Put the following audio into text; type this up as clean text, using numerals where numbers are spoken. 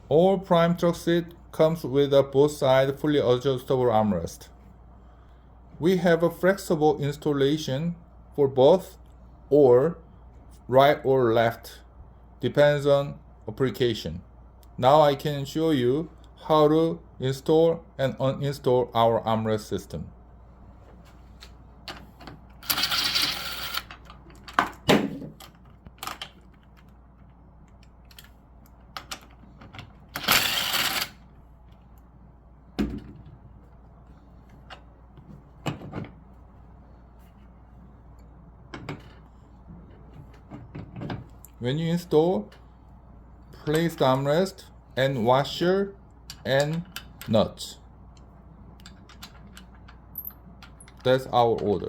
All prime truck seat comes with a both side fully adjustable armrest. We have a flexible installation for both or right or left, depends on application. Now I can show you how to install and uninstall our armrest system. When you install, place the armrest and washer and nuts. That's our order.